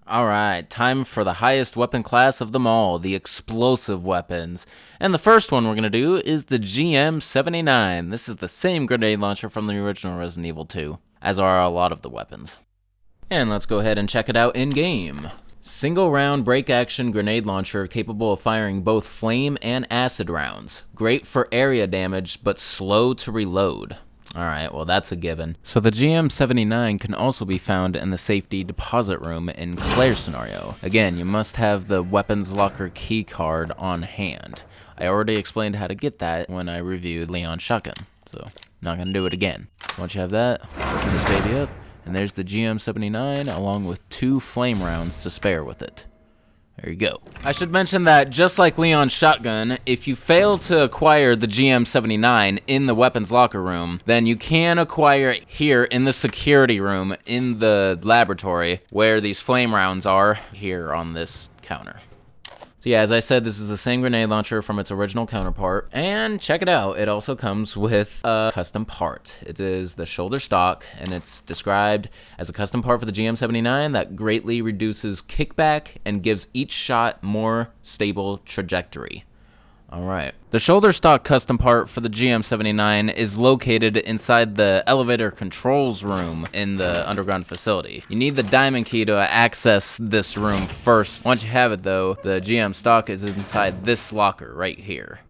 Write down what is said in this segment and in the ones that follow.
Alright, time for the highest weapon class of them all, the explosive weapons. And the first one we're going to do is the GM79. This is the same grenade launcher from the original Resident Evil 2, as are a lot of the weapons. And let's go ahead and check it out in-game. Single round break action grenade launcher capable of firing both flame and acid rounds. Great for area damage, but slow to reload. Alright, well that's a given. So the GM79 can also be found in the safety deposit room in Claire's scenario. Again, you must have the weapons locker key card on hand. I already explained how to get that when I reviewed Leon's shotgun, so not gonna do it again. Once you have that, open this baby up, and there's the GM79 along with 2 flame rounds to spare with it. There you go. I should mention that just like Leon's shotgun, if you fail to acquire the GM79 in the weapons locker room, then you can acquire it here in the security room in the laboratory where these flame rounds are here on this counter. So yeah, as I said, this is the same grenade launcher from its original counterpart, and check it out, it also comes with a custom part. It is the shoulder stock, and it's described as a custom part for the GM79 that greatly reduces kickback and gives each shot more stable trajectory. Alright. The shoulder stock custom part for the GM79 is located inside the elevator controls room in the underground facility. You need the diamond key to access this room first. Once you have it though, the GM stock is inside this locker right here.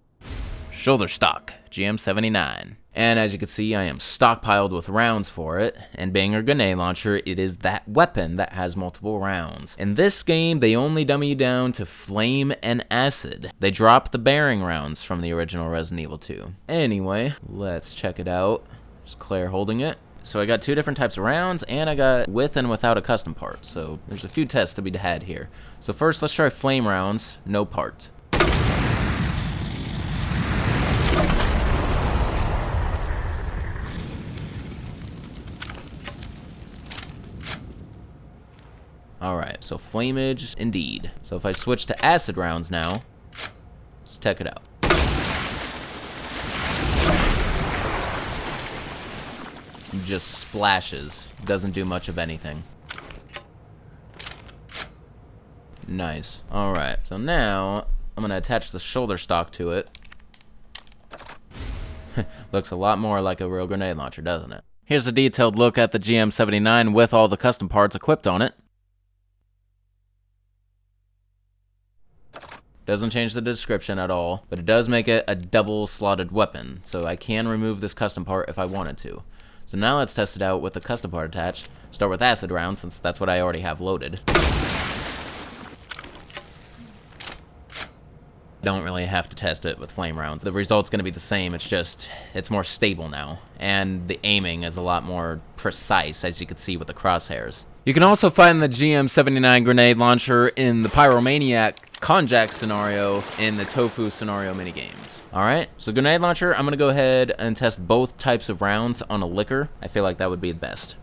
Shoulder stock, GM79. And as you can see, I am stockpiled with rounds for it, and being a grenade launcher, it is that weapon that has multiple rounds. In this game, they only dummy you down to flame and acid. They drop the bearing rounds from the original Resident Evil 2. Anyway, let's check it out. There's Claire holding it. So I got 2 different types of rounds, and I got with and without a custom part, so there's a few tests to be had here. So first, let's try flame rounds, no part. Alright, so flamage indeed. So if I switch to acid rounds now, let's check it out. Just splashes, doesn't do much of anything. Nice. Alright, so now I'm gonna attach the shoulder stock to it. Looks a lot more like a real grenade launcher, doesn't it? Here's a detailed look at the GM79 with all the custom parts equipped on it. Doesn't change the description at all, but it does make it a double slotted weapon, so I can remove this custom part if I wanted to. So now let's test it out with the custom part attached. Start with acid rounds, since that's what I already have loaded. Don't really have to test it with flame rounds. The result's gonna be the same, it's more stable now. And the aiming is a lot more precise, as you can see with the crosshairs. You can also find the GM79 Grenade Launcher in the Pyromaniac Konjac scenario in the Tofu scenario minigames. Alright, so Grenade Launcher, I'm gonna go ahead and test both types of rounds on a liquor. I feel like that would be the best.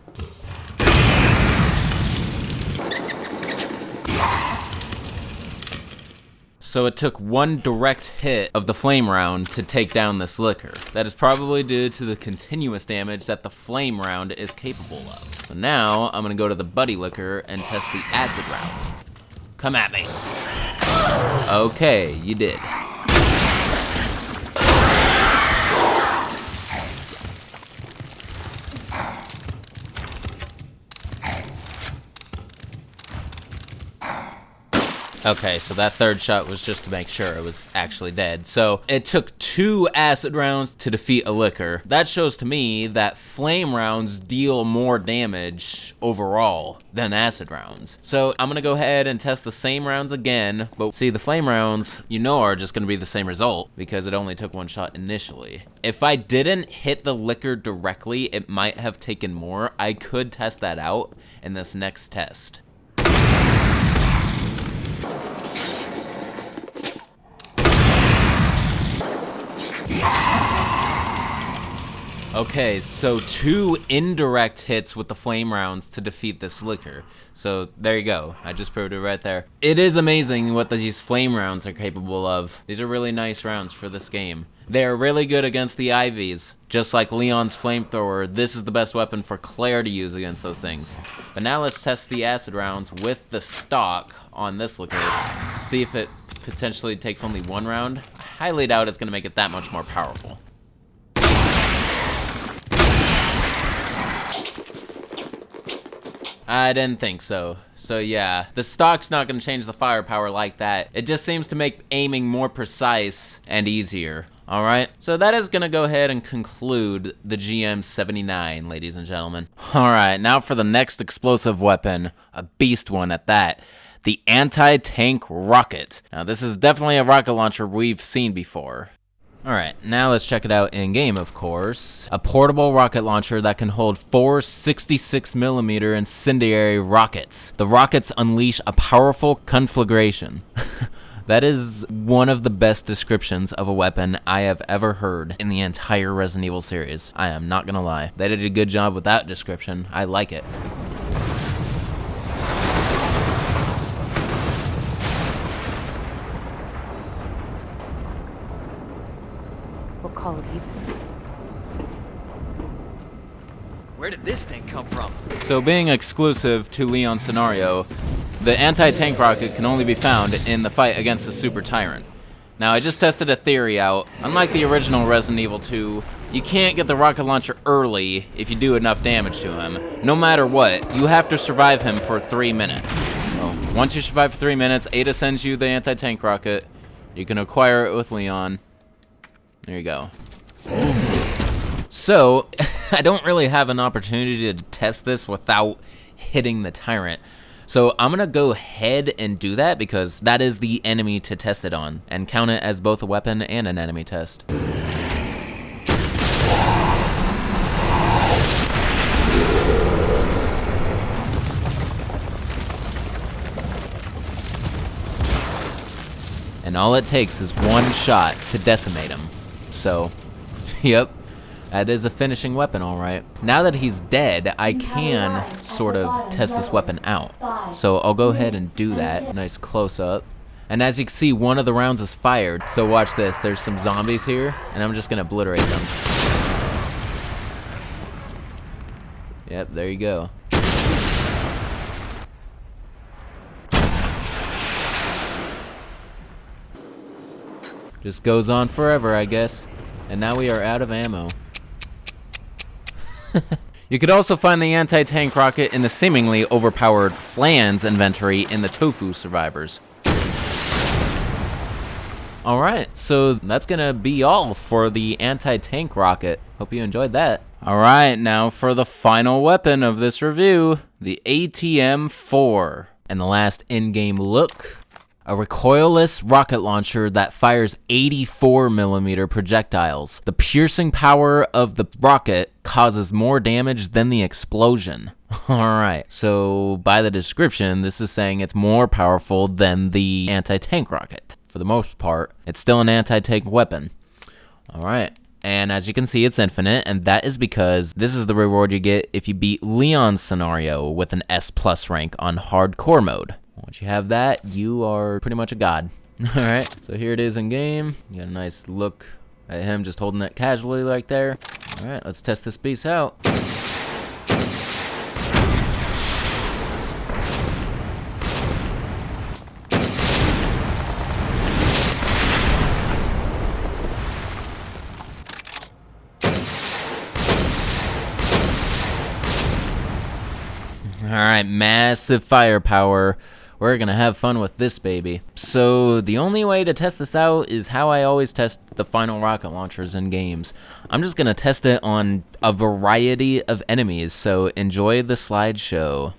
So it took 1 direct hit of the flame round to take down this liquor. That is probably due to the continuous damage that the flame round is capable of. So now I'm gonna go to the buddy liquor and test the acid rounds. Come at me. Okay, you did. Okay, so that third shot was just to make sure it was actually dead. So it took 2 acid rounds to defeat a liquor. That shows to me that flame rounds deal more damage overall than acid rounds. So I'm gonna go ahead and test the same rounds again, but see, the flame rounds, you know, are just gonna be the same result because it only took 1 shot initially. If I didn't hit the liquor directly, it might have taken more. I could test that out in this next test. Okay, so 2 indirect hits with the flame rounds to defeat this liquor. So there you go, I just proved it right there. It is amazing what these flame rounds are capable of. These are really nice rounds for this game. They are really good against the IVs. Just like Leon's flamethrower, this is the best weapon for Claire to use against those things. But now let's test the acid rounds with the stock on this locator. See if it potentially takes only 1 round. I highly doubt it's going to make it that much more powerful. I didn't think so. So yeah, the stock's not going to change the firepower like that. It just seems to make aiming more precise and easier. Alright, so that is going to go ahead and conclude the GM79, ladies and gentlemen. Alright, now for the next explosive weapon, a beast one at that. The anti-tank rocket. Now this is definitely a rocket launcher we've seen before. Alright, now let's check it out in game, of course. A portable rocket launcher that can hold 4 66mm incendiary rockets. The rockets unleash a powerful conflagration. That is one of the best descriptions of a weapon I have ever heard in the entire Resident Evil series. I am not gonna lie. They did a good job with that description. I like it. We'll call it even. Where did this thing come from? So being exclusive to Leon's scenario, the anti-tank rocket can only be found in the fight against the Super Tyrant. Now, I just tested a theory out. Unlike the original Resident Evil 2, you can't get the rocket launcher early if you do enough damage to him. No matter what, you have to survive him for 3 minutes. So, once you survive for 3 minutes, Ada sends you the anti-tank rocket. You can acquire it with Leon. There you go. So, I don't really have an opportunity to test this without hitting the Tyrant. So I'm gonna go ahead and do that because that is the enemy to test it on and count it as both a weapon and an enemy test. And all it takes is 1 shot to decimate him. So, yep. That is a finishing weapon, alright. Now that he's dead, I can sort of test this weapon out. So I'll go ahead and do that. Nice close-up. And as you can see, one of the rounds is fired. So watch this. There's some zombies here, and I'm just going to obliterate them. Yep, there you go. Just goes on forever, I guess. And now we are out of ammo. You could also find the anti-tank rocket in the seemingly overpowered Flans inventory in the Tofu Survivors. Alright, so that's gonna be all for the anti-tank rocket. Hope you enjoyed that. Alright, now for the final weapon of this review, the ATM-4. And the last in-game look. A recoilless rocket launcher that fires 84mm projectiles. The piercing power of the rocket causes more damage than the explosion. Alright, so by the description, this is saying it's more powerful than the anti-tank rocket. For the most part, it's still an anti-tank weapon. Alright, and as you can see, it's infinite, and that is because this is the reward you get if you beat Leon's scenario with an S+ rank on hardcore mode. Once you have that, you are pretty much a god. Alright, so here it is in game. You got a nice look at him just holding it casually like there. Alright, let's test this beast out. Alright, massive firepower. We're gonna have fun with this baby. So the only way to test this out is how I always test the final rocket launchers in games. I'm just gonna test it on a variety of enemies, so enjoy the slideshow.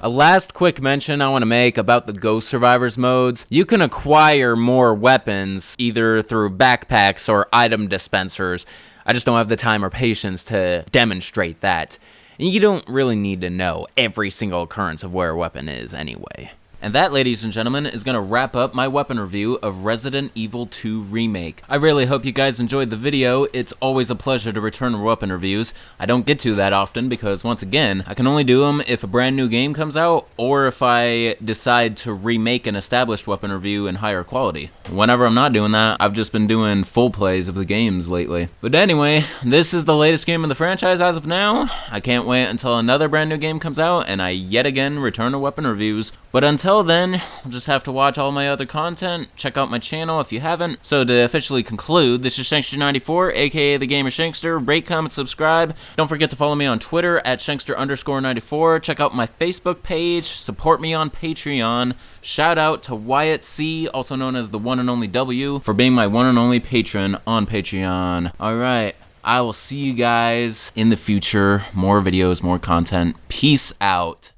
A last quick mention I want to make about the Ghost Survivors modes. You can acquire more weapons either through backpacks or item dispensers. I just don't have the time or patience to demonstrate that. And you don't really need to know every single occurrence of where a weapon is anyway. And that, ladies and gentlemen, is going to wrap up my weapon review of Resident Evil 2 Remake. I really hope you guys enjoyed the video. It's always a pleasure to return to weapon reviews. I don't get to that often because, once again, I can only do them if a brand new game comes out or if I decide to remake an established weapon review in higher quality. Whenever I'm not doing that, I've just been doing full plays of the games lately. But anyway, this is the latest game in the franchise as of now. I can't wait until another brand new game comes out and I yet again return to weapon reviews. But until then, you'll just have to watch all my other content, check out my channel if you haven't. So to officially conclude, this is Shankster94, aka The Gamer Shankster. Rate, comment, subscribe. Don't forget to follow me on Twitter at Shankster_94. Check out my Facebook page, support me on Patreon. Shout out to Wyatt C, also known as the one and only W, for being my one and only patron on Patreon. Alright, I will see you guys in the future. More videos, more content. Peace out.